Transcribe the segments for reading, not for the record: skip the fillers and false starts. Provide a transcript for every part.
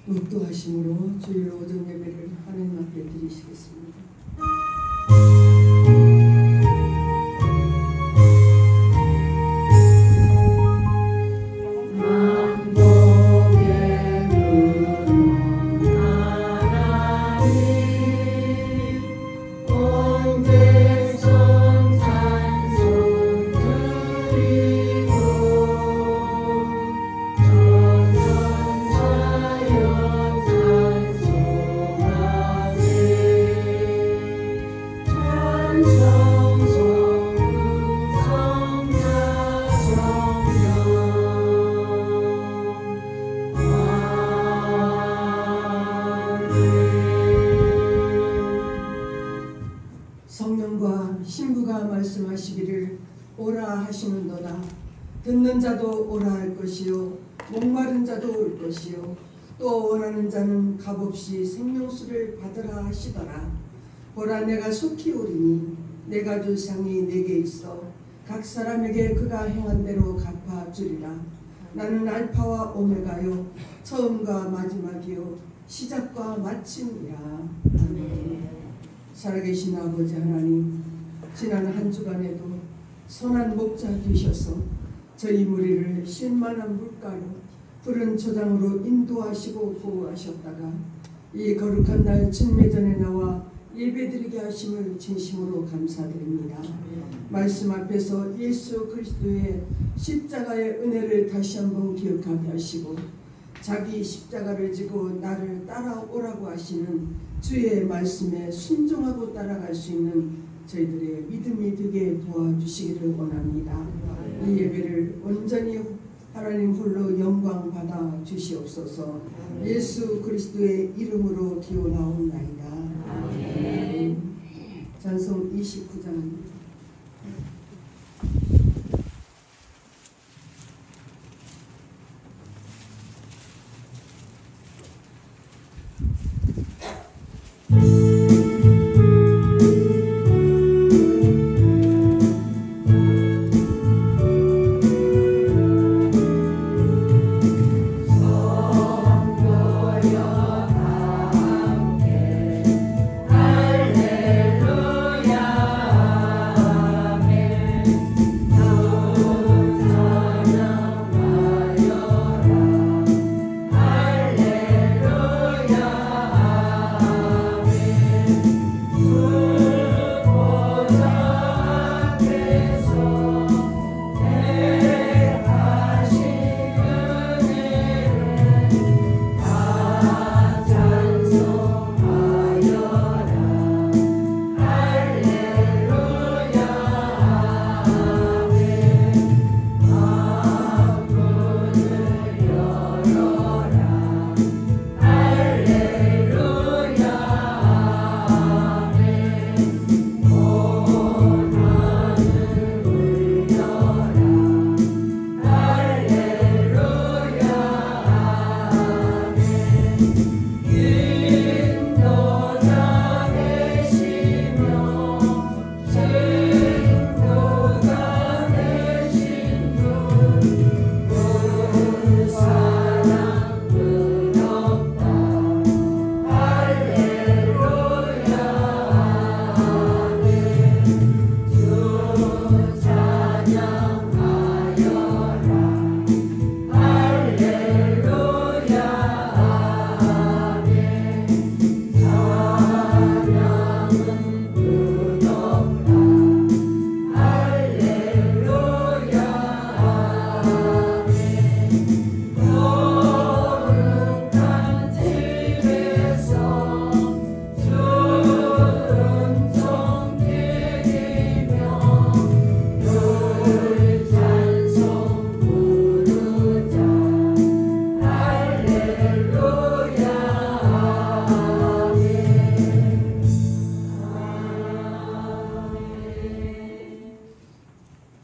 묵도하심으로 주일 오전 예배를 하나님 앞에 드리시겠습니다. 성령과 신부가 말씀하시기를 오라 하시는도다. 듣는 자도 오라 할 것이요 목마른 자도 올 것이요 또 원하는 자는 값없이 생명수를 받으라 하시더라. 보라 내가 속히 오리니 내가 줄 상이 내게 있어 각 사람에게 그가 행한 대로 갚아주리라. 나는 알파와 오메가요 처음과 마지막이요 시작과 마침이라. 아멘. 살아계신 아버지 하나님, 지난 한 주간에도 선한 목자 되셔서 저희 무리를 쉴만한 물가로 푸른 초장으로 인도하시고 보호하셨다가 이 거룩한 날 침례전에 나와 예배드리게 하심을 진심으로 감사드립니다. 말씀 앞에서 예수 그리스도의 십자가의 은혜를 다시 한번 기억하게 하시고 자기 십자가를 지고 나를 따라오라고 하시는 주의 말씀에 순종하고 따라갈 수 있는 저희들의 믿음이 되게 도와주시기를 원합니다. 이 예배를 온전히 하나님 홀로 영광 받아 주시옵소서. 예수 그리스도의 이름으로 기원하옵나이다. 찬송 29장입니다.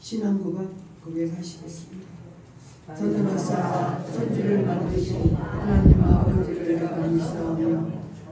신앙고백 고백하시겠습니다. 전능하사 천지를 만드신 하나님 아버지를 내가 믿사오며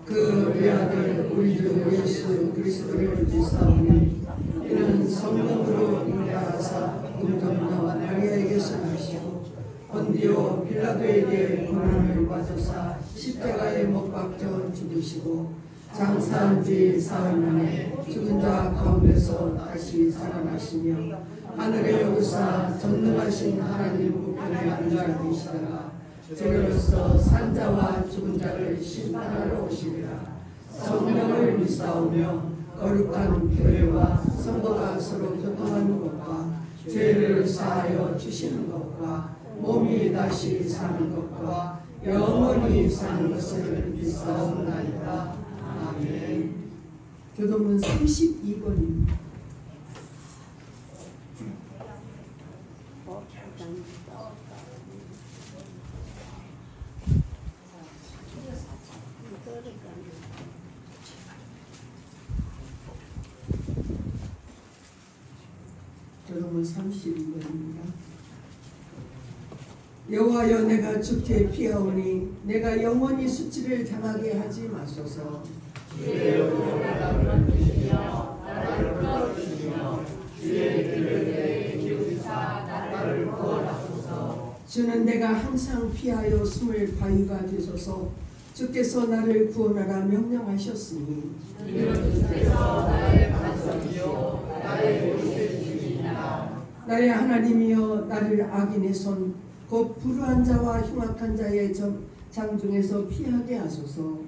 그 외아들 우리 주 예수 그리스도를 믿사오니 이는 성령으로 인도하사 동정녀 마리아에게서 나시고 본디오 빌라도에게 고난을 받으시고 받으사 십자가에 못 박혀 죽으시고 장사한 지 사흘 만에 죽은 자 가운데서 다시 살아나시며 하늘에 오르사 전능하신 하나님 우편에 앉아 계시다가 저로서 산자와 죽은 자를 심판하러 오시리라. 성령을 믿사오며 거룩한 교회와 성도가 서로 교통하는 것과 죄를 사하여 주시는 것과 몸이 다시 사는 것과 영원히 사는 것을 믿사옵나이다. 아멘. 교도문 32번입니다. 교도문 32번입니다. 여호와여, 내가 주께 피하오니 내가 영원히 수치를 당하게 하지 마소서. 주의 영혼을 주시며 나를 풀어주시며 주의 길을 내게 기울이사 나를 구원하소서. 주는 내가 항상 피하여 숨을 바위가 되소서. 주께서 나를 구원하라 명령하셨으니 이는 주께서 나의 반석이요 나의 요새이시니라. 나의 하나님이여, 나를 악인의 손 곧 불의한 자와 흉악한 자의 장중에서 피하게 하소서.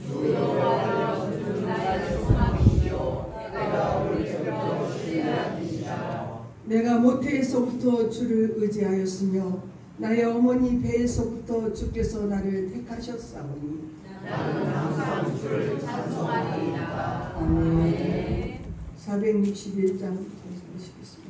주여, 주는 나의 소망이요 내가 오른쪽으로 신뢰하니이다. 내가 모태에서부터 주를 의지하였으며 나의 어머니 배에서부터 주께서 나를 택하셨사오니 나는 항상 주를 찬송하리이다. 아멘. 461장 찬송하시겠습니다.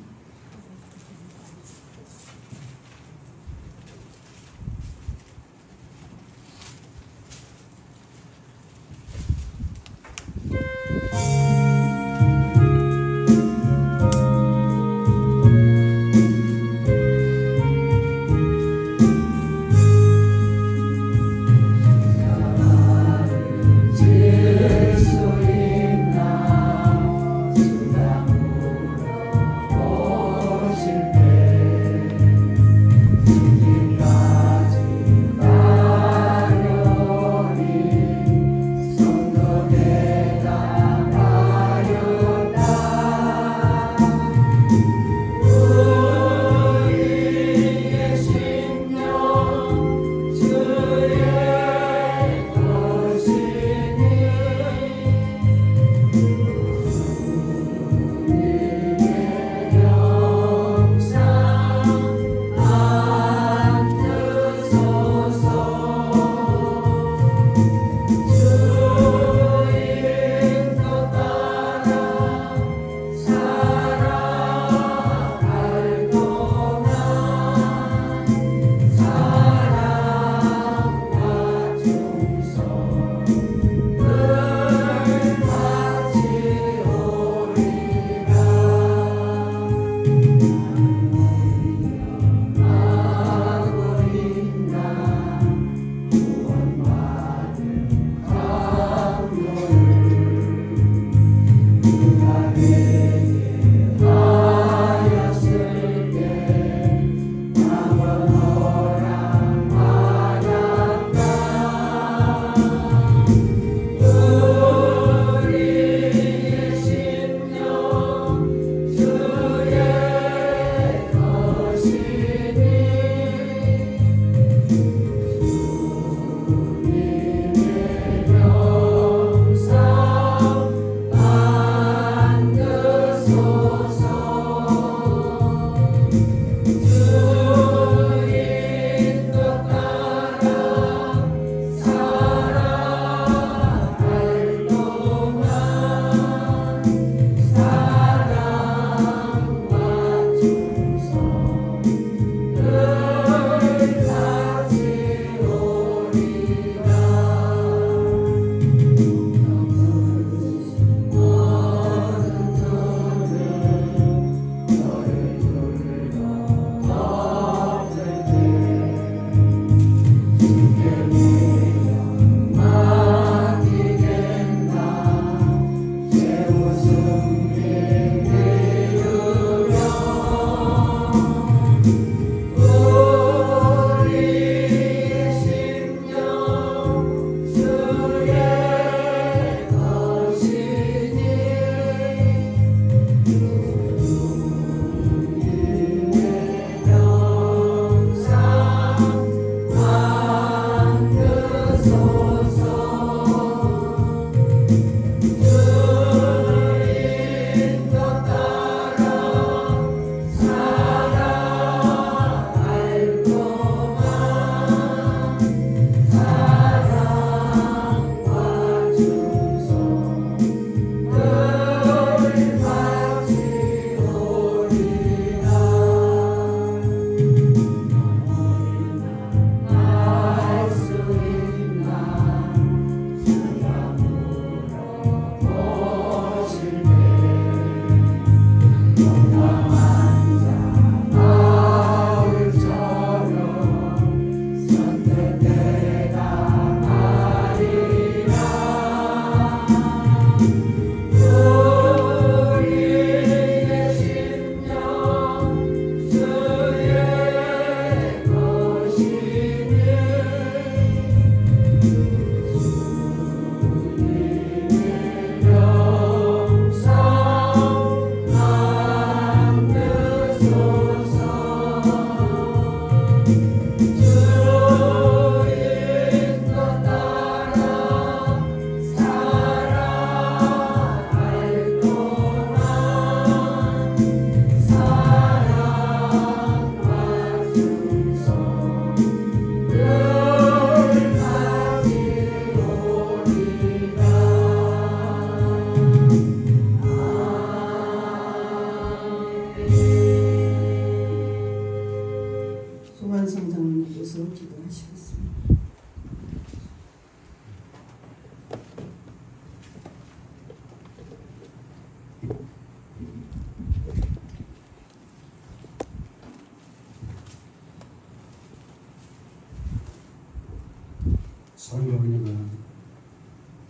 사랑과 은혜가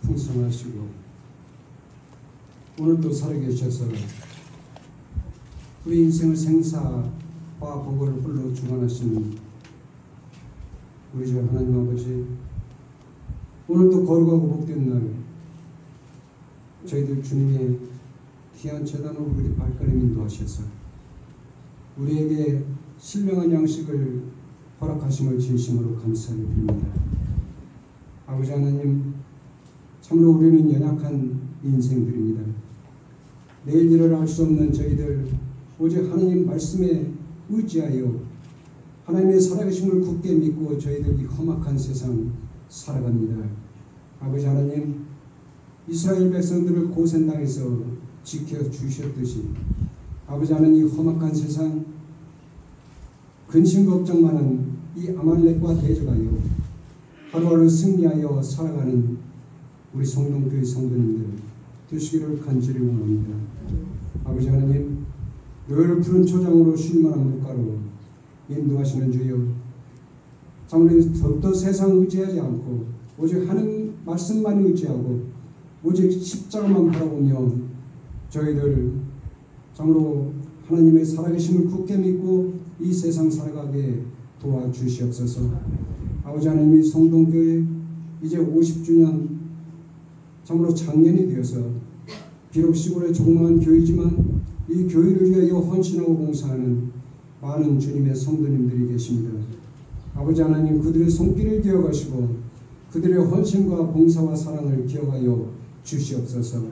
풍성하시고 오늘도 살아계셔서 우리 인생의 생사와 복을 홀로 주관하시는 우리 주 하나님 아버지, 오늘도 거룩하고 복된 날 저희들 주님의 귀한 재단으로 우리 발걸음 인도하셔서 우리에게 신령한 양식을 허락하심을 진심으로 감사를 드립니다. 아버지 하나님, 참으로 우리는 연약한 인생들입니다. 내일 일을 알 수 없는 저희들 오직 하나님 말씀에 의지하여 하나님의 살아계심을 굳게 믿고 저희들 이 험악한 세상 살아갑니다. 아버지 하나님, 이스라엘 백성들을 고센 땅에서 지켜주셨듯이 아버지 하나님, 이 험악한 세상 근심 걱정만한 이 아말렉과 대적하여 하루하루 승리하여 살아가는 우리 성동교회 성도님들 되시기를 간절히 원합니다. 아버지 하나님, 늘 푸른 초장으로 쉴만한 물가로 인도하시는 주여, 참으로 더욱더 세상 의지하지 않고 오직 하는 말씀만 의지하고 오직 십자가만 바라보며 저희들 참으로 하나님의 살아계심을 굳게 믿고 이 세상 살아가게 도와주시옵소서. 아버지 하나님이 성동교회 이제 50주년 참으로 작년이 되어서 비록 시골의 조그마한 교회지만 이 교회를 위하여 헌신하고 봉사하는 많은 주님의 성도님들이 계십니다. 아버지 하나님, 그들의 손길을 기억하시고 그들의 헌신과 봉사와 사랑을 기억하여 주시옵소서.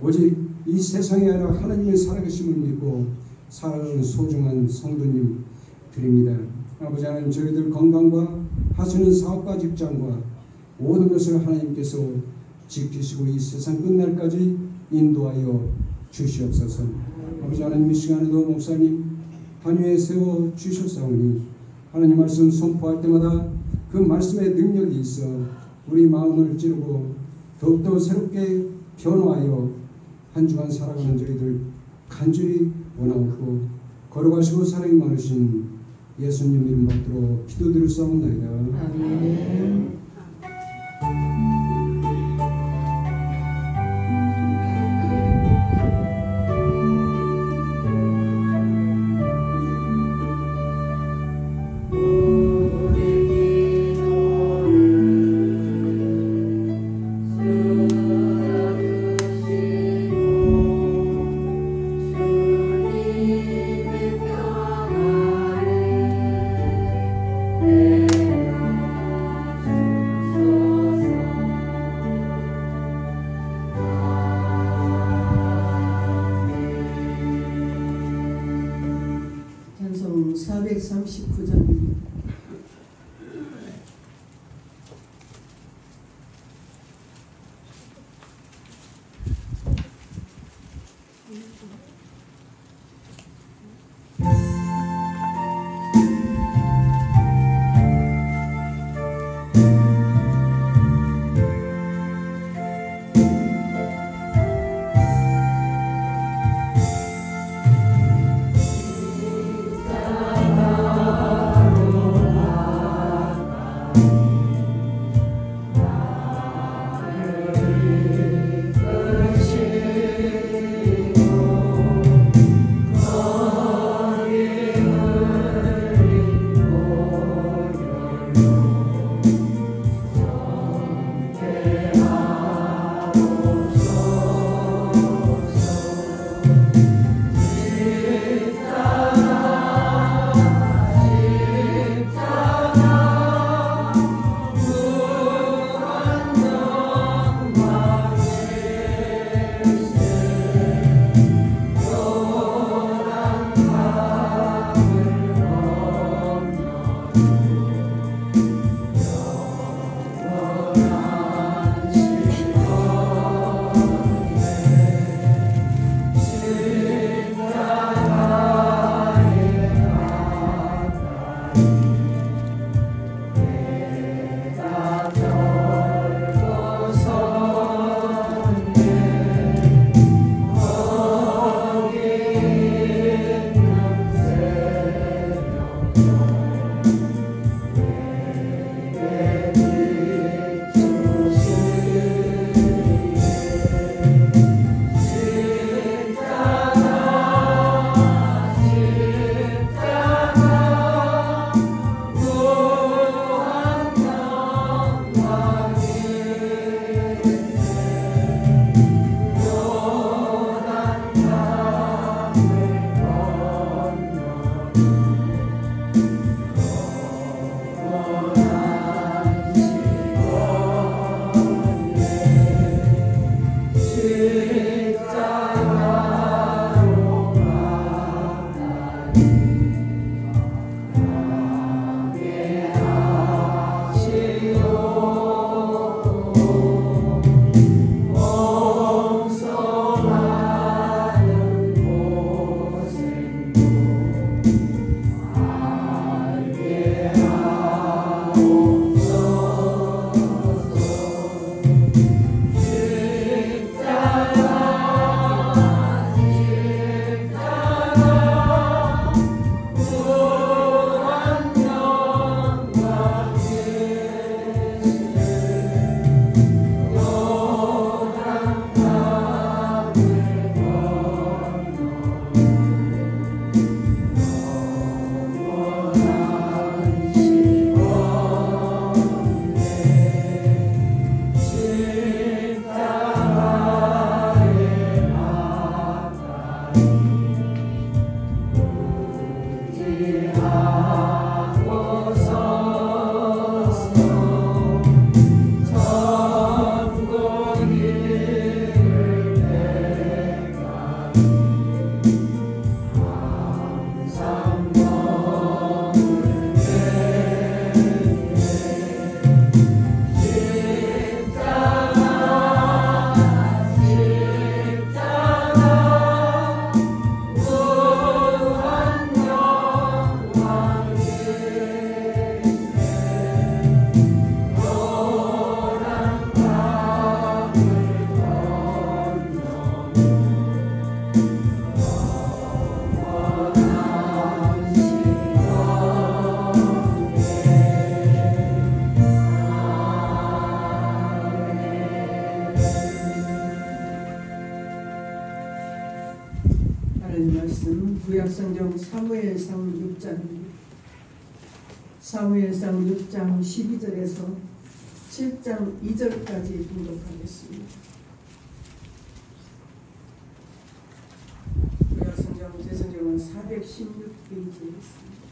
오직 이 세상에 아니라 하나님의 살아계심을 믿고 살아가는 소중한 성도님 드립니다. 아버지 하나님, 저희들 건강과 하시는 사업과 직장과 모든 것을 하나님께서 지키시고 이 세상 끝날까지 인도하여 주시옵소서. 아버지 하나님, 이 시간에도 목사님 단위에 세워 주셨사오니 하나님 말씀 선포할 때마다 그 말씀의 능력이 있어 우리 마음을 찌르고 더욱더 새롭게 변화하여 한 주간 살아가는 저희들 간절히 원하옵고 걸어가시고 사랑이 많으신 예수님 이름 받들어 기도드렸사옵나이다. 아멘. 하나님 말씀 구약성경 사무엘상 6장입니다. 사무엘상 6장 12절에서 7장 2절까지 봉독하겠습니다. 구약성경 제 성경은 416페이지에 있습니다.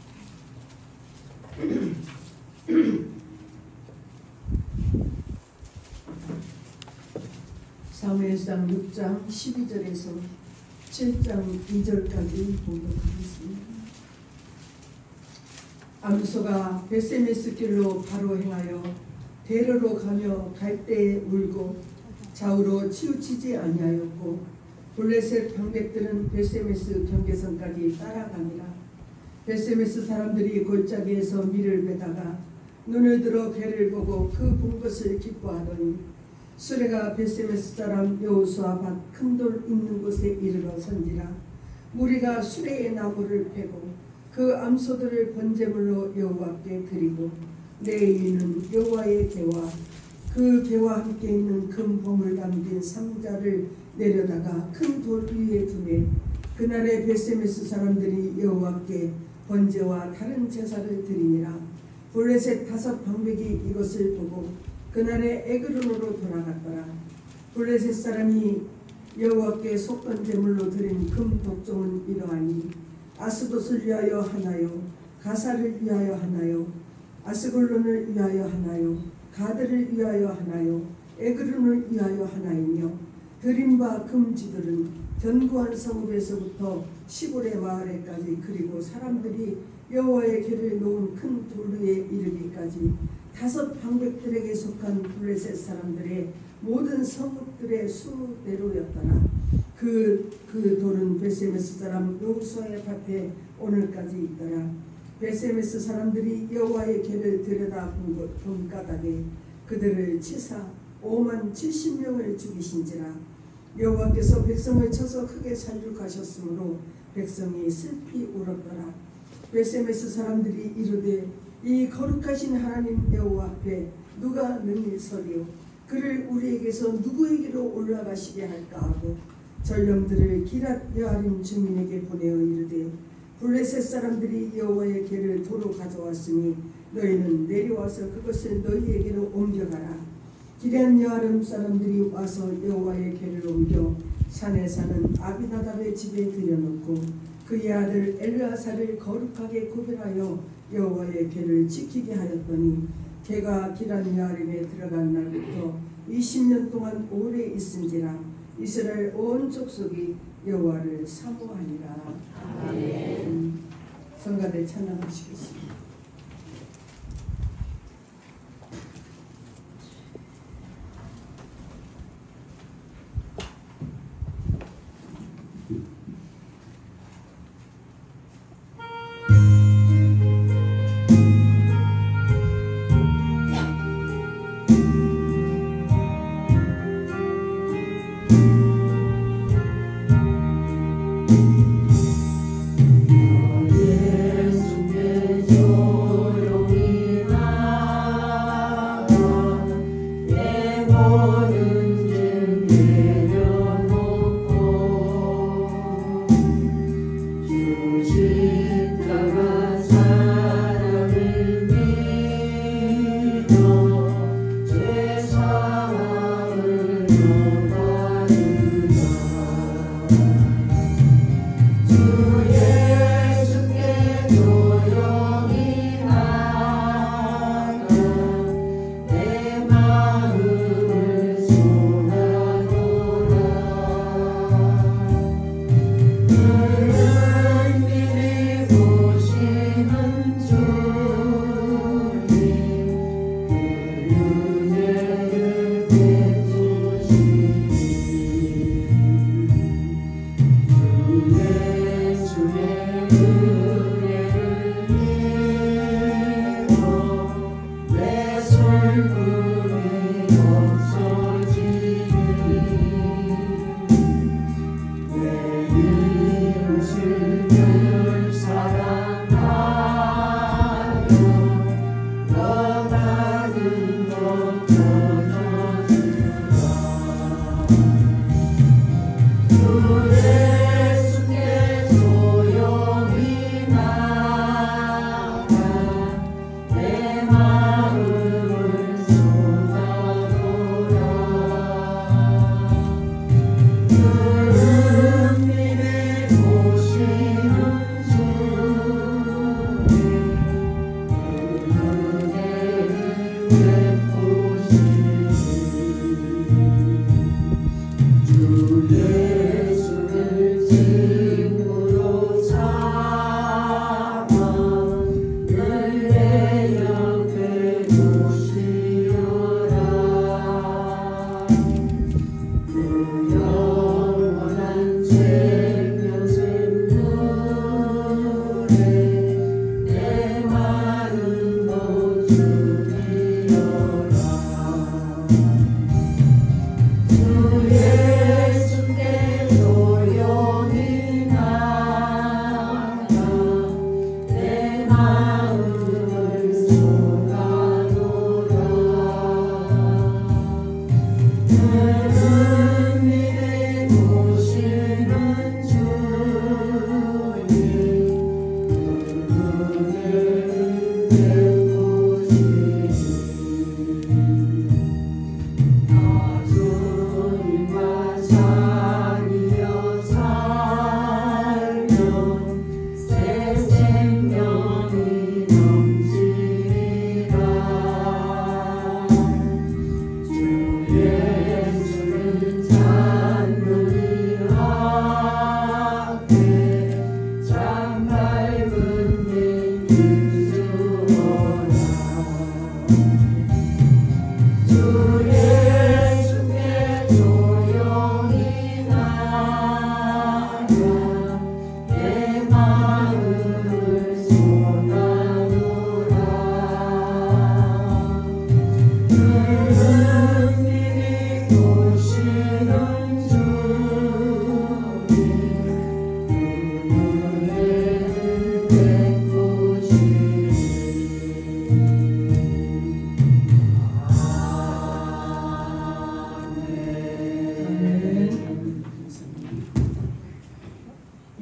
사무엘상 6장 12절에서 7장 2절까지 봉독하겠습니다. 암소가 베세메스 길로 바로 행하여 대로로 가며 갈대에 울고 좌우로 치우치지 아니하였고 블레셋 병백들은 베세메스 경계선까지 따라가니라. 베세메스 사람들이 골짜기에서 밀을 베다가 눈을 들어 배를 보고 그 본 것을 기뻐하더니 수레가 베세메스 사람 여호수아 밭 큰 돌 있는 곳에 이르러 선지라. 무리가 수레의 나무를 패고 그 암소들을 번제물로 여호와께 드리고 레위인은 여호와의 개와 그 개와 함께 있는 금 봉을 담긴 상자를 내려다가 큰 돌 위에 두매 그날에 베세메스 사람들이 여호와께 번제와 다른 제사를 드리니라. 블레셋 5 방백이 이것을 보고 그날에 에그론으로 돌아갔더라. 블레셋 사람이 여호와께 속건제물로 드린 금 독종은 이러하니 아스돗을 위하여 하나요, 가사를 위하여 하나요, 아스글론을 위하여 하나요, 가드를 위하여 하나요, 에그론을 위하여 하나이며 드린 바 금지들은 견고한 성읍에서부터 시골의 마을에까지 그리고 사람들이 여호와의 궤를 놓은 큰 돌 위에 이르기까지 5 방백들에게 속한 블레셋 사람들의 모든 성읍들의 수대로였더라. 그 돌은 베세메스 사람 여호수아의 밭에 오늘까지 있더라. 베세메스 사람들이 여호와의 궤를 들여다 본 까닭에 그들을 치사 5만 70명을 죽이신지라. 여호와께서 백성을 쳐서 크게 살육하셨으므로 백성이 슬피 울었더라. 베세메스 사람들이 이르되 이 거룩하신 하나님 여호와 앞에 누가 능히 서리요, 그를 우리에게서 누구에게로 올라가시게 할까 하고 전령들을 기랏 여아림 주민에게 보내어 이르되 블레셋 사람들이 여호와의 궤를 도로 가져왔으니 너희는 내려와서 그것을 너희에게로 옮겨가라. 기럇 여아림 사람들이 와서 여호와의 궤를 옮겨 산에 사는 아비나답의 집에 들여놓고 그의 아들 엘르아사를 거룩하게 구별하여 여호와의 궤를 지키게 하였더니 궤가 기럇 여아림에 들어간 날부터 20년 동안 오래 있은지라. 이스라엘 온 족속이 여호와를 사모하니라. 아멘. 성가대 찬양하시겠습니다.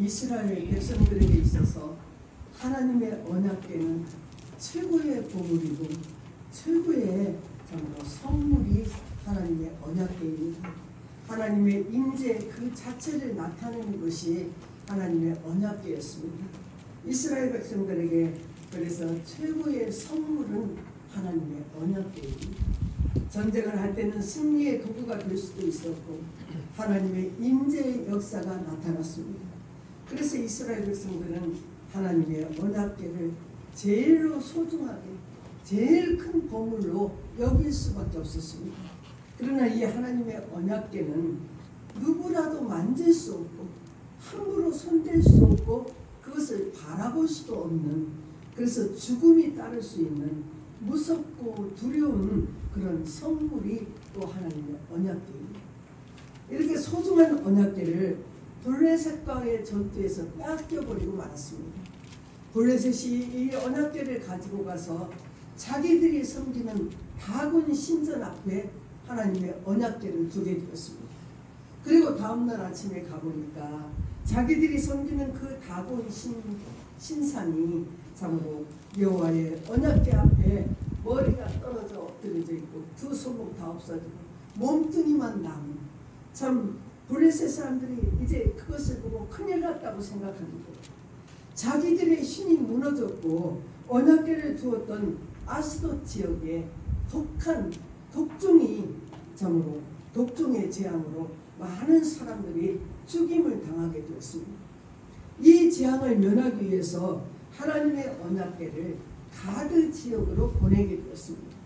이스라엘 백성들에게 있어서 하나님의 언약궤는 최고의 보물이고 최고의 선물이 하나님의 언약궤입니다. 하나님의 임재 그 자체를 나타내는 것이 하나님의 언약궤였습니다. 이스라엘 백성들에게 그래서 최고의 선물은 하나님의 언약궤입니다. 전쟁을 할 때는 승리의 도구가 될 수도 있었고 하나님의 임재의 역사가 나타났습니다. 그래서 이스라엘 백성들은 하나님의 언약궤를 제일로 소중하게 제일 큰 보물로 여길 수밖에 없었습니다. 그러나 이 하나님의 언약궤는 누구라도 만질 수 없고 함부로 손댈 수 없고 그것을 바라볼 수도 없는, 그래서 죽음이 따를 수 있는 무섭고 두려운 그런 선물이 또 하나님의 언약궤입니다. 이렇게 소중한 언약궤를 블레셋과의 전투에서 뺏겨버리고 말았습니다. 블레셋이 이 언약궤를 가지고 가서 자기들이 섬기는 다곤 신전 앞에 하나님의 언약궤를 두게 되었습니다. 그리고 다음날 아침에 가보니까 자기들이 섬기는 그 다곤 신상이 참으로 여호와의 언약궤 앞에 머리가 떨어져 엎드려져 있고 두 손목 다 없어지고 몸뚱이만 남은, 참 블레셋 사람들이 이제 그것을 보고 큰일 났다고 생각합니다. 자기들의 신이 무너졌고 언약궤를 두었던 아스돗 지역에 독한 독종이 참으로 독종의 재앙으로 많은 사람들이 죽임을 당하게 되었습니다. 이 재앙을 면하기 위해서 하나님의 언약궤를 가드 지역으로 보내게 되었습니다.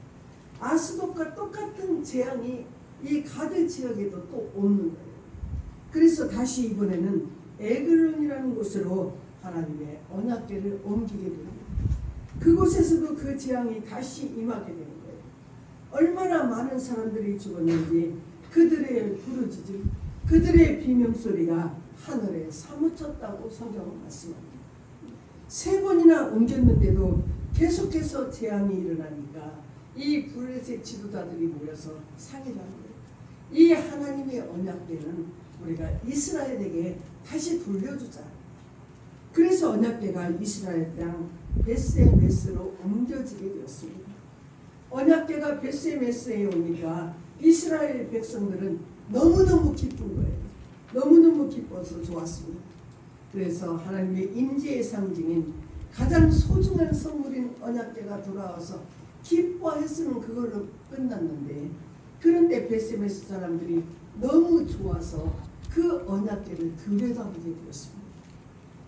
아스돗과 똑같은 재앙이 이 가드 지역에도 또 오는 거예요. 그래서 다시 이번에는 에글론이라는 곳으로 하나님의 언약궤를 옮기게 됩니다. 그곳에서도 그 재앙이 다시 임하게 되는 거예요. 얼마나 많은 사람들이 죽었는지 그들의 부르짖음, 그들의 비명소리가 하늘에 사무쳤다고 성경은 말씀합니다. 3번이나 옮겼는데도 계속해서 재앙이 일어나니까 이 블레셋 지도자들이 모여서 상의를 한 거예요. 이 하나님의 언약궤는 우리가 이스라엘에게 다시 돌려주자. 그래서 언약궤가 이스라엘 땅 벳세메스로 옮겨지게 되었습니다. 언약궤가 벳세메스에 오니까 이스라엘 백성들은 너무너무 기쁜 거예요. 너무너무 기뻐서 좋았습니다. 그래서 하나님의 임재의 상징인 가장 소중한 선물인 언약궤가 돌아와서 기뻐했으면 그걸로 끝났는데, 그런데 벳세메스 사람들이 너무 좋아서 그 언약궤를 들여다보게 되었습니다.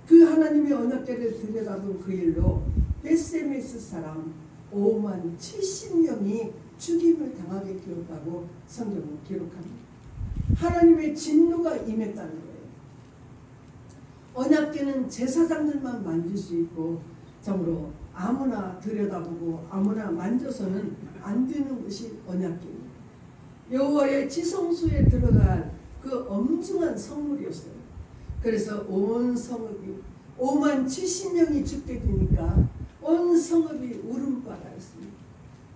그 하나님의 언약궤를 들여다본 그 일로 벳세메스 사람 5만 70명이 죽임을 당하게 되었다고 성경은 기록합니다. 하나님의 진노가 임했다는 거예요. 언약궤는 제사장들만 만질 수 있고 참으로 아무나 들여다보고 아무나 만져서는 안 되는 것이 언약궤입니다. 여호와의 지성소에 들어갈 그 엄중한 성물이었어요. 그래서 온 성읍이 5만 70명이 죽게 되니까 온 성읍이 울음바다였습니다.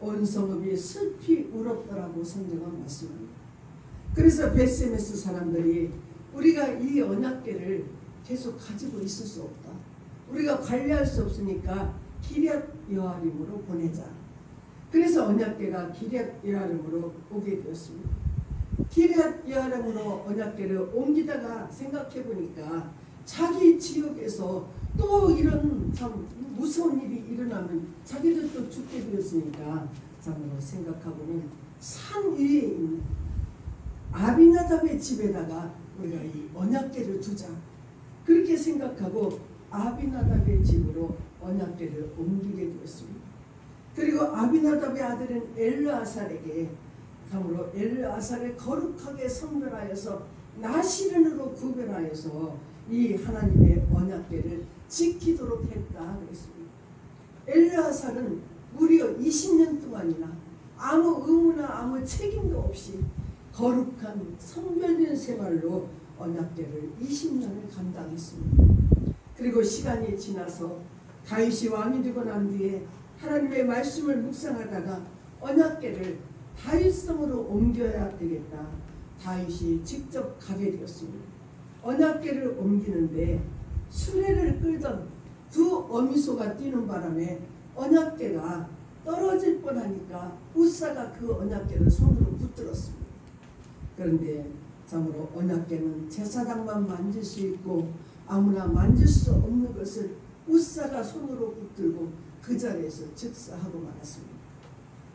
온 성읍이 슬피 울었더라고 성경은 말씀합니다. 그래서 벳세메스 사람들이 우리가 이 언약궤를 계속 가지고 있을 수 없다. 우리가 관리할 수 없으니까 기럇 여아림으로 보내자. 그래서 언약궤가 기럇 여아림으로 오게 되었습니다. 기럇 여아림으로 언약궤를 옮기다가 생각해 보니까 자기 지역에서 또 이런 참 무서운 일이 일어나면 자기들도 죽게 되었으니까 참으로 생각하고는 산 위에 있는 아비나답의 집에다가 우리가 이 언약궤를 두자. 그렇게 생각하고 아비나답의 집으로 언약궤를 옮기게 되었습니다. 그리고 아비나답의 아들인 엘르아살에게 참으로 엘르아살을 거룩하게 성별하여서 나시른으로 구별하여서 이 하나님의 언약궤를 지키도록 했다 그랬습니다. 엘르아살은 무려 20년 동안이나 아무 의무나 아무 책임도 없이 거룩한 성별된 생활로 언약궤를 20년을 감당했습니다. 그리고 시간이 지나서 다윗이 왕이 되고 난 뒤에 하나님의 말씀을 묵상하다가 언약궤를 다윗성으로 옮겨야 되겠다. 다윗이 직접 가게 되었습니다. 언약궤를 옮기는데 수레를 끌던 두 어미소가 뛰는 바람에 언약궤가 떨어질 뻔하니까 우사가 그 언약궤를 손으로 붙들었습니다. 그런데 참으로 언약궤는 제사장만 만질 수 있고 아무나 만질 수 없는 것을 우사가 손으로 붙들고 그 자리에서 즉사하고 말았습니다.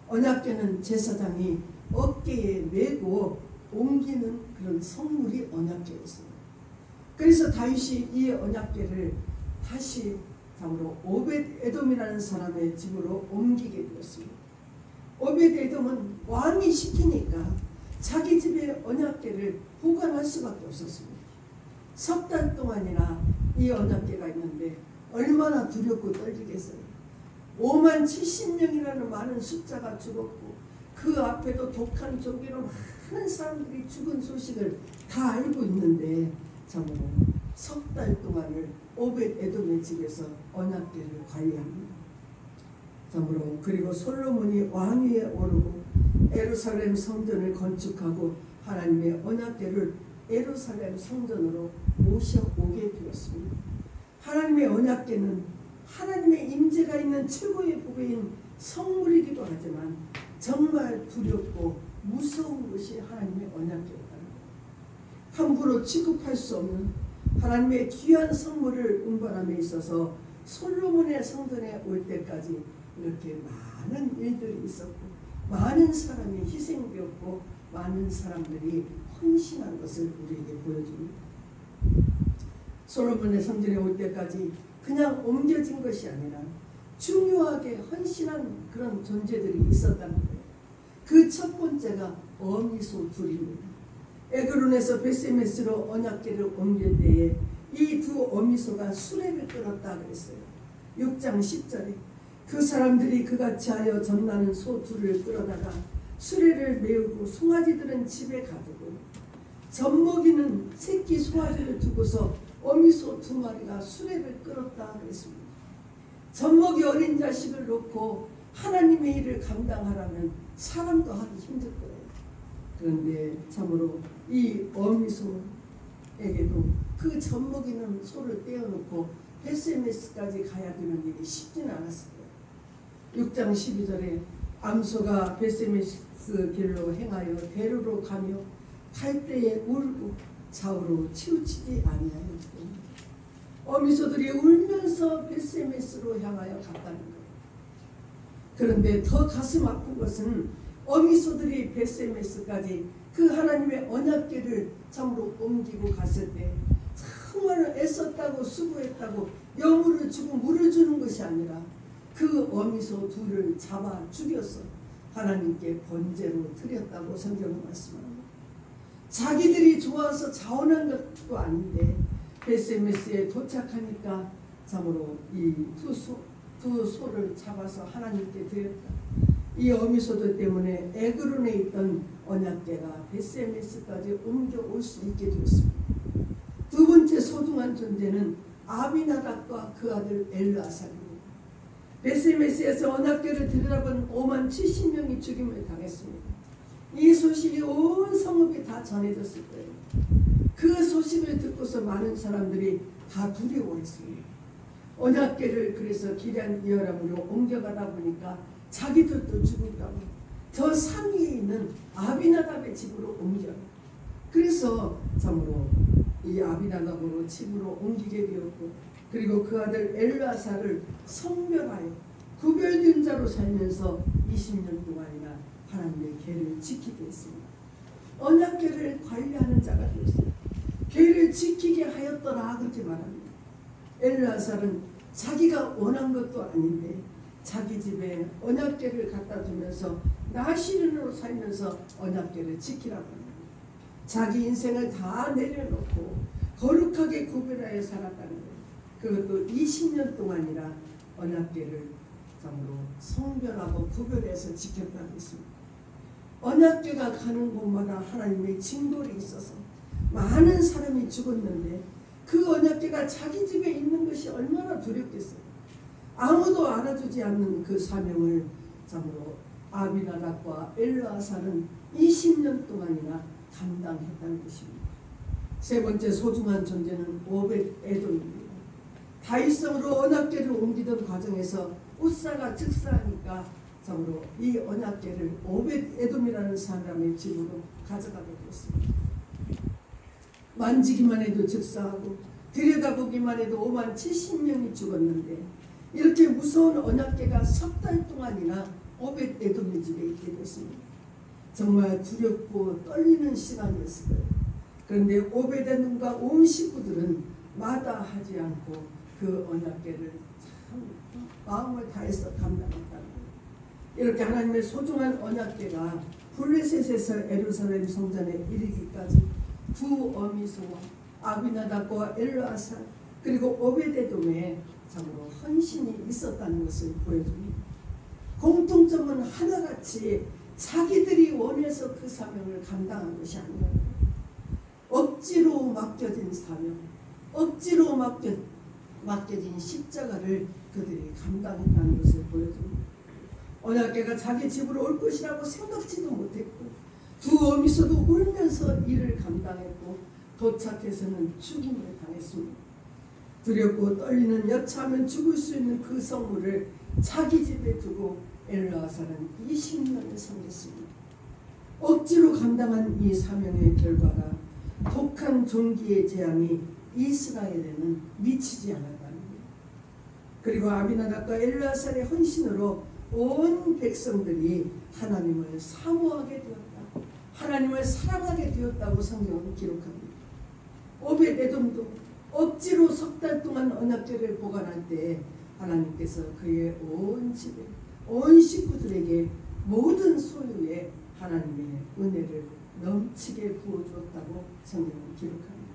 언약궤는 제사장이 어깨에 메고 옮기는 그런 성물이 언약궤였습니다. 그래서 다윗이 이 언약궤를 다시 참으로 오벳에돔이라는 사람의 집으로 옮기게 되었습니다. 오벳에돔은 왕이 시키니까 자기 집의 언약궤를 보관할 수밖에 없었습니다. 석 달 동안이나 이 언약궤가 있는데 얼마나 두렵고 떨리겠어요. 5만 70명이라는 많은 숫자가 죽었고 그 앞에도 독한 종기로 많은 사람들이 죽은 소식을 다 알고 있는데 참으로 석 달 동안을 오벳에돔의 집에서 언약궤를 관리합니다. 참으로 그리고 솔로몬이 왕위에 오르고 예루살렘 성전을 건축하고 하나님의 언약궤를 예루살렘 성전으로 모셔오게 되었습니다. 하나님의 언약궤는 하나님의 임재가 있는 최고의 보배인 성물이기도 하지만 정말 두렵고 무서운 것이 하나님의 언약궤였다. 함부로 취급할 수 없는 하나님의 귀한 성물을 운반함에 있어서 솔로몬의 성전에 올 때까지 이렇게 많은 일들이 있었고 많은 사람이 희생되었고 많은 사람들이 헌신한 것을 우리에게 보여줍니다. 솔로몬의 성전에 올 때까지 그냥 옮겨진 것이 아니라 중요하게 헌신한 그런 존재들이 있었다는 거예요. 그 첫 번째가 어미소 둘입니다. 에그론에서 베세메스로 언약궤를 옮길 때에 이 두 어미소가 수레를 끌었다 그랬어요. 6장 10절에 그 사람들이 그같이 하여 전나는 소 둘을 끌어다가 수레를 메우고 송아지들은 집에 가두고 젖먹이는 새끼 송아지를 두고서 어미소 2마리가 수레를 끌었다 그랬습니다. 젖먹이 어린 자식을 놓고 하나님의 일을 감당하라면 사람도 하기 힘들 거예요. 그런데 참으로 이 어미소에게도 그 젖먹이는 소를 떼어놓고 베세메스까지 가야 되는 일이 쉽지는 않았을 거예요. 6장 12절에 암소가 베세메스 길로 행하여 대로로 가며 갈 때에 울고 좌우로 치우치지 아니하였고 어미소들이 울면서 베세메스로 향하여 갔다는 거예요. 그런데 더 가슴 아픈 것은 어미소들이 베세메스까지 그 하나님의 언약궤를 참으로 옮기고 갔을 때 정말 애썼다고 수고했다고 여물을 주고 물을 주는 것이 아니라 그 어미소 둘을 잡아 죽여서 하나님께 번제로 드렸다고 성경은 말씀합니다. 자기들이 좋아서 자원한 것도 아닌데 베세메스에 도착하니까 참으로 이 두 소를 잡아서 하나님께 드렸다. 이 어미소들 때문에 에그론에 있던 언약궤가 베세메스까지 옮겨올 수 있게 되었습니다. 두 번째 소중한 존재는 아비나답과 그 아들 엘르아살입니다. 베세메스에서 언약궤를 들여다본 5만 70명이 죽임을 당했습니다. 이 소식이 온 성읍이 다 전해졌을 거예요. 그 소식을 듣고서 많은 사람들이 다 두려워했습니다. 언약궤를 그래서 기럇이어람으로 옮겨가다 보니까 자기들도 죽을까 봐 저 산 위에 있는 아비나답의 집으로 옮겨. 그래서 참으로 이 아비나답으로 집으로 옮기게 되었고 그리고 그 아들 엘르아살을 성별하여 구별된 자로 살면서 20년 동안이나 하나님의 궤를 지키게 했습니다. 언약궤를 관리하는 자가 되었어요. 궤를 지키게 하였더라 그렇게 말합니다. 엘르아살은 자기가 원한 것도 아닌데 자기 집에 언약궤를 갖다 두면서 나시린으로 살면서 언약궤를 지키라고 합니다. 자기 인생을 다 내려놓고 거룩하게 구별하여 살았다는 거예요. 그것도 20년 동안이나 언약궤를 참으로 성별하고 구별해서 지켰다고 했습니다. 언약궤가 가는 곳마다 하나님의 징벌이 있어서 많은 사람이 죽었는데 그 언약궤가 자기 집에 있는 것이 얼마나 두렵겠어요. 아무도 알아주지 않는 그 사명을 참으로 아비나답과 엘르아사는 20년 동안이나 감당했다는 것입니다. 세 번째 소중한 존재는 오벳에돔입니다. 다윗성으로 언약궤를 옮기던 과정에서 우사가 즉사하니까 참으로 이 언약궤를 오벳에돔이라는 사람의 집으로 가져가게 되었습니다. 만지기만 해도 즉사하고 들여다보기만 해도 5만 70명이 죽었는데 이렇게 무서운 언약궤가 석 달 동안이나 오벳에돔의 집에 있게 됐습니다. 정말 두렵고 떨리는 시간이었을 거예요. 그런데 오벳에돔과 온 식구들은 마다하지 않고 그 언약궤를 참 마음을 다해서 감당했다는 거예요. 이렇게 하나님의 소중한 언약궤가 블레셋에서 예루살렘 성전에 이르기까지 두 어미소와 아비나답과 엘르아사 그리고 오벳에돔에 참으로 헌신이 있었다는 것을 보여줍니다. 공통점은 하나같이 자기들이 원해서 그 사명을 감당한 것이 아니라 억지로 맡겨진 사명, 억지로 맡겨진 십자가를 그들이 감당했다는 것을 보여줍니다. 언약궤가 자기 집으로 올 것이라고 생각지도 못했고 두 어미소도 울면서 일을 감당했고 도착해서는 죽임을 당했습니다. 두렵고 떨리는 여차하면 죽을 수 있는 그 성물을 자기 집에 두고 엘르아사는 20년을 섬겼습니다. 억지로 감당한 이 사명의 결과가 독한 종기의 재앙이 이스라엘에는 미치지 않았다는 거예요. 그리고 아비나답과 엘르아사의 헌신으로 온 백성들이 하나님을 사모하게 되었다. 하나님을 사랑하게 되었다고 성경은 기록합니다. 오벳에돔도 억지로 석 달 동안 언약궤를 보관할 때 하나님께서 그의 온 집에 온 식구들에게 모든 소유에 하나님의 은혜를 넘치게 부어주었다고 성경은 기록합니다.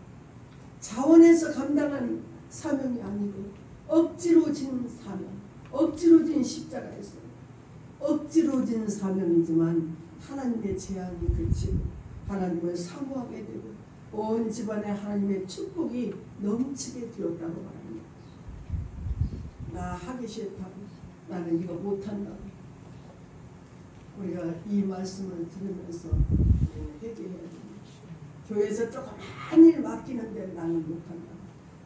자원해서 감당한 사명이 아니고 억지로 진 사명, 억지로 진 십자가였어요. 억지로 진 사명이지만 하나님의 제한이 그치고 하나님을 사모하게 되고 온 집안에 하나님의 축복이 넘치게 되었다고 말합니다. 나 하기 싫다고, 나는 이거 못한다고. 우리가 이 말씀을 들으면서 회개해야 됩니다. 교회에서 조그만 일 맡기는데 나는 못한다.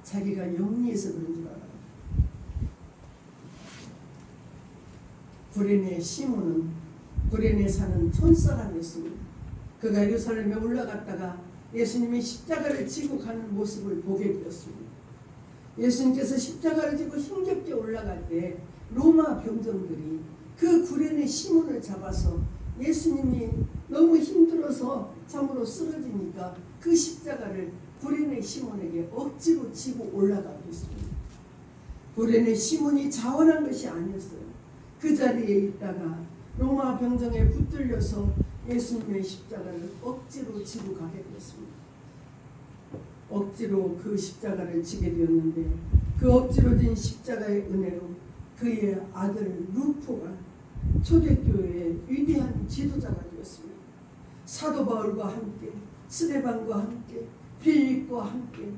자기가 영리해서 그런 줄 알아요. 구레네 시몬은 구레네 사는 촌사람이었습니다. 그가 예루살렘에 올라갔다가 예수님이 십자가를 지고 가는 모습을 보게 되었습니다. 예수님께서 십자가를 지고 힘겹게 올라갈 때 로마 병정들이 그 구레네 시몬을 잡아서 예수님이 너무 힘들어서 참으로 쓰러지니까 그 십자가를 구레네 시몬에게 억지로 지고 올라가게 했습니다. 구레네 시몬이 자원한 것이 아니었어요. 그 자리에 있다가 로마 병정에 붙들려서 예수님의 십자가를 억지로 지고 가게 되었습니다. 억지로 그 십자가를 지게 되었는데 그 억지로 진 십자가의 은혜로 그의 아들 루포가 초대교회의 위대한 지도자가 되었습니다. 사도 바울과 함께 스데반과 함께 빌립과 함께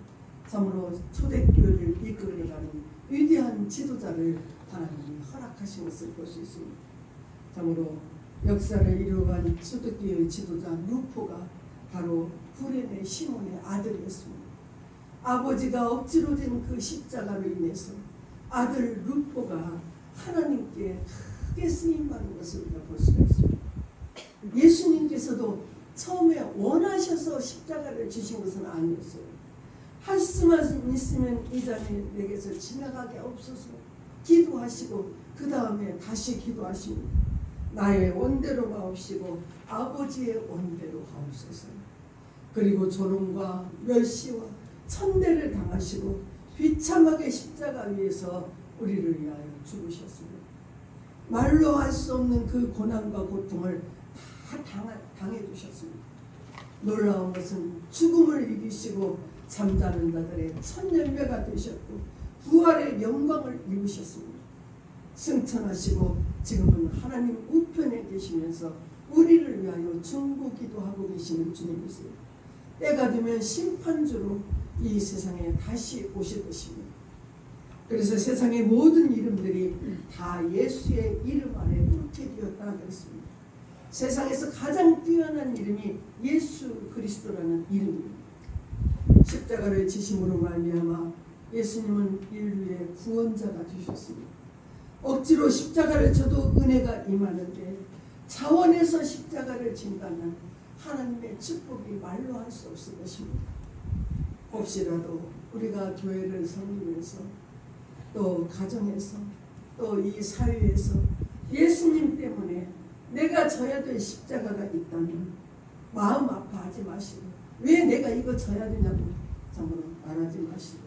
참으로 초대교회를 이끌어가는 위대한 지도자를 하나님이 허락하신 것을 볼 수 있습니다. 참으로 역사를 이루어간 초대교회의 지도자 루포가 바로 구레네 시몬의 아들이었습니다. 아버지가 억지로 진 그 십자가로 인해서 아들 루포가 하나님께 크게 쓰임받는 것을 우리가 볼 수가 있습니다. 예수님께서도 처음에 원하셔서 십자가를 주신 것은 아니었어요. 할 수만 있으면 이 자는 내게서 지나가게 없어서 기도하시고 그 다음에 다시 기도하십니다. 나의 원대로 가옵시고 아버지의 원대로 가옵소서. 그리고 조롱과 멸시와 천대를 당하시고 비참하게 십자가 위에서 우리를 위하여 죽으셨습니다. 말로 할 수 없는 그 고난과 고통을 다 당해 주셨습니다. 놀라운 것은 죽음을 이기시고 잠자는 자들의 첫 열매가 되셨고 부활의 영광을 입으셨습니다. 승천하시고 지금은 하나님 우편에 계시면서 우리를 위하여 중보기도 하고 계시는 주님이세요. 때가 되면 심판주로 이 세상에 다시 오실 것입니다. 그래서 세상의 모든 이름들이 다 예수의 이름 안에 옳게 되었다 그랬습니다. 세상에서 가장 뛰어난 이름이 예수 그리스도라는 이름입니다. 십자가를 지심으로 말미암아 예수님은 인류의 구원자가 되셨습니다. 억지로 십자가를 져도 은혜가 임하는데 자원에서 십자가를 진다면 하나님의 축복이 말로 할 수 없을 것입니다. 혹시라도 우리가 교회를 섬기면서 또 가정에서 또 이 사회에서 예수님 때문에 내가 져야 될 십자가가 있다면 마음 아파하지 마시고 왜 내가 이거 져야 되냐고 정말 말하지 마시고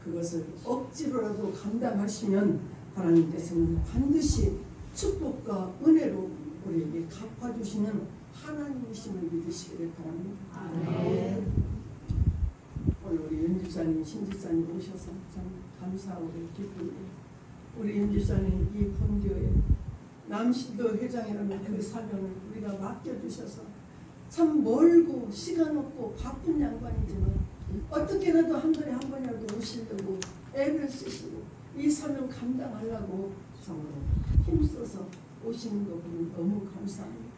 그것을 억지로라도 감당하시면 하나님께서는 반드시 축복과 은혜로 우리에게 갚아주시는 하나님이심을 믿으시기를 바랍니다. 아멘. 오늘 우리 윤집사님, 신집사님 오셔서 참 감사하고 기쁩니다. 우리 윤집사님 이 본교에 남신도 회장이라는 그 사명을 우리가 맡겨주셔서 참 멀고 시간 없고 바쁜 양반이지만 어떻게라도 한 달에 한 번이라도 오시려고 애를 쓰시고 이 사명 감당하려고 정말 힘써서 오시는 거 보면 너무 감사합니다.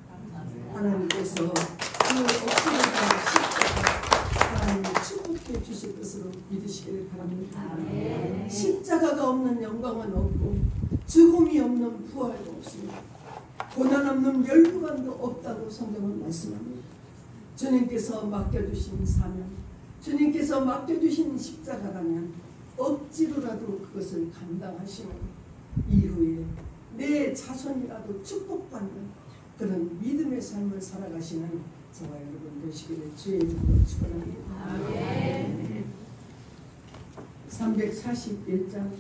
하나님께서 그 억지로다 십자가 하나님이 축복해 주실 것으로 믿으시기를 바랍니다. 십자가가 없는 영광은 없고 죽음이 없는 부활도 없습니다. 고난 없는 멸류관도 없다고 성경은 말씀합니다. 주님께서 맡겨주신 사명, 주님께서 맡겨주신 십자가라면 억지로라도 그것을 감당하시면 이후에 내 자손이라도 축복받는 그런 믿음의 삶을 살아가시는 저와 여러분 되시기를 주의 이름으로 축원합니다. 341장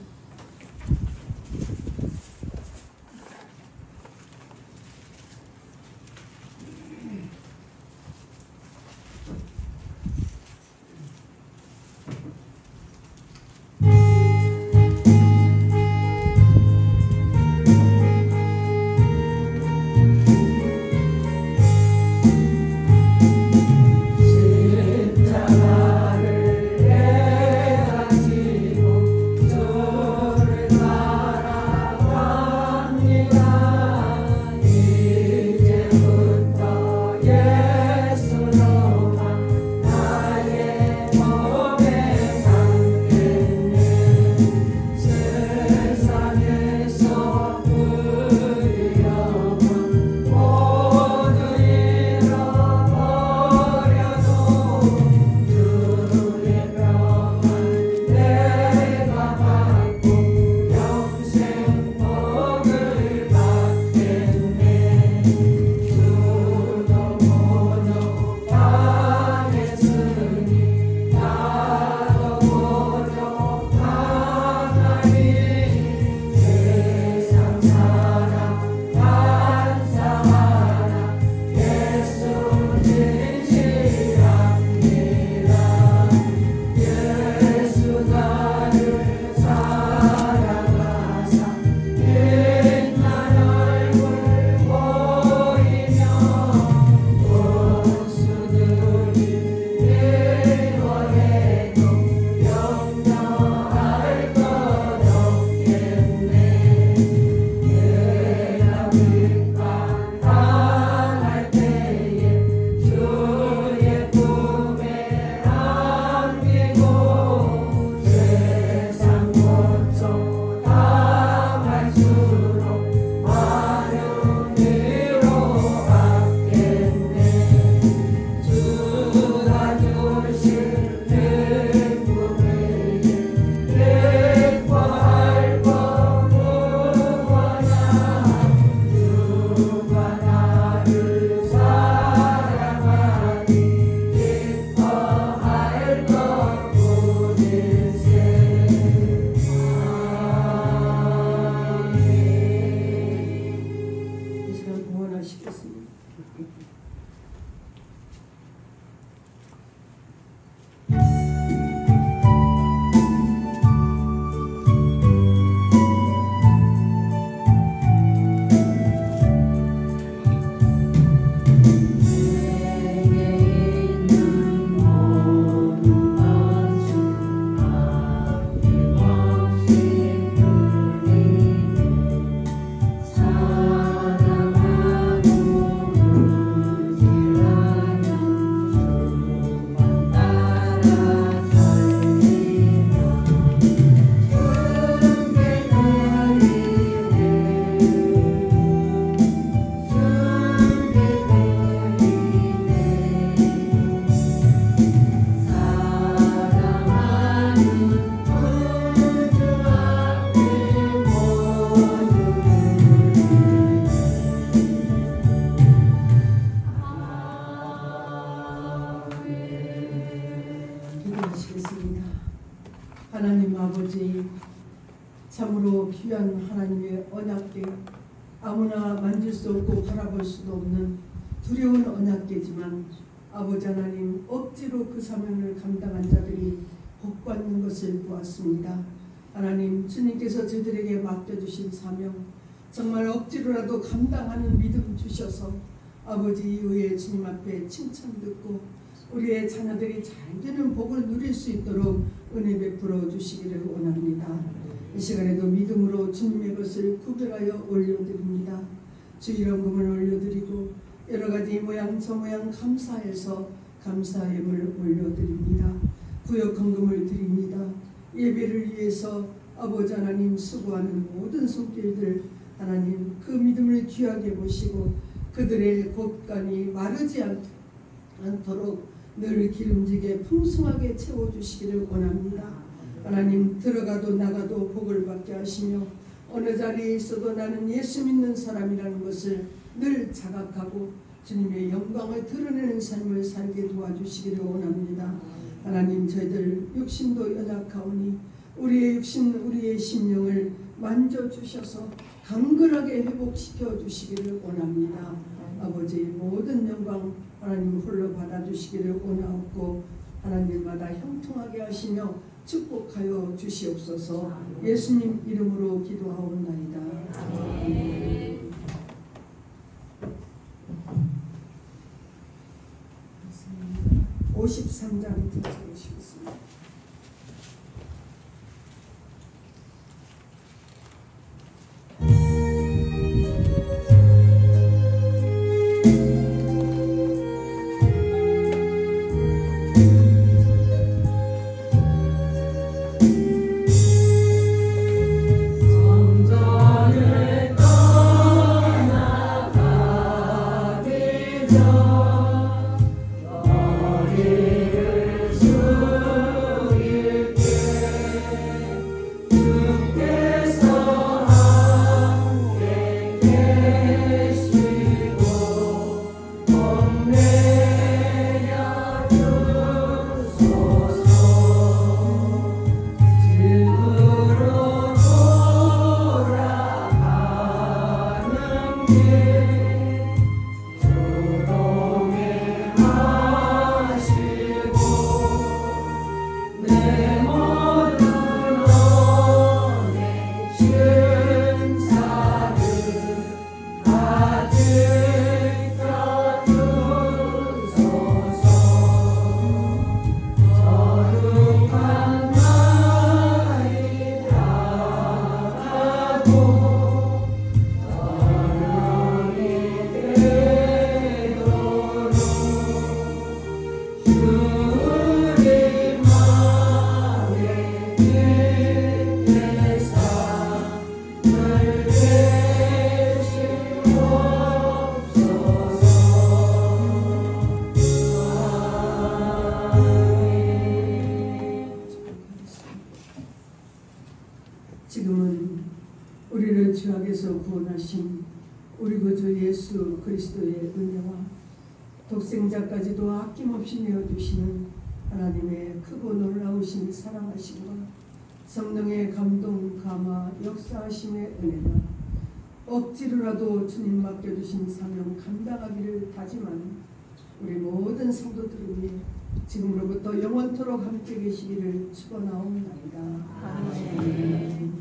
기도하시겠습니다. 하나님 아버지, 참으로 귀한 하나님의 언약궤, 아무나 만질 수 없고 바라볼 수도 없는 두려운 언약궤지만 아버지 하나님, 억지로 그 사명을 감당한 자들이 복받는 것을 보았습니다. 하나님, 주님께서 저들에게 맡겨주신 사명, 정말 억지로라도 감당하는 믿음 주셔서 아버지 이후에 주님 앞에 칭찬 듣고 우리의 자녀들이 잘 되는 복을 누릴 수 있도록 은혜 베풀어 주시기를 원합니다. 이 시간에도 믿음으로 주님의 것을 구별하여 올려드립니다. 주일원금을 올려드리고 여러가지 모양 저 모양 감사해서 감사예물 올려드립니다. 구역헌금을 드립니다. 예배를 위해서 아버지 하나님 수고하는 모든 손길들 하나님 그 믿음을 귀하게 보시고 그들의 곳간이 마르지 않도록 늘 기름지게 풍성하게 채워주시기를 원합니다. 하나님, 들어가도 나가도 복을 받게 하시며 어느 자리에 있어도 나는 예수 믿는 사람이라는 것을 늘 자각하고 주님의 영광을 드러내는 삶을 살게 도와주시기를 원합니다. 하나님, 저희들 육신도 연약하오니 우리의 육신, 우리의 심령을 만져주셔서 강건하게 회복시켜 주시기를 원합니다. 아버지, 모든 영광 하나님 홀로 받아주시기를 원하옵고 하나님마다 형통하게 하시며 축복하여 주시옵소서. 예수님 이름으로 기도하옵나이다. 아멘. 53장 들어주시겠습니다. 지금은 우리를 죄악에서 구원하신 우리 구주 예수 그리스도의 은혜와 독생자까지도 아낌없이 내어주시는 하나님의 크고 놀라우신 사랑하심과 성령의 감동, 감화, 역사하심의 은혜가 억지로라도 주님 맡겨주신 사명 감당하기를 다짐하는 우리 모든 성도들 위해 지금으로부터 영원토록 함께 계시기를 축원하옵나이다. 아멘.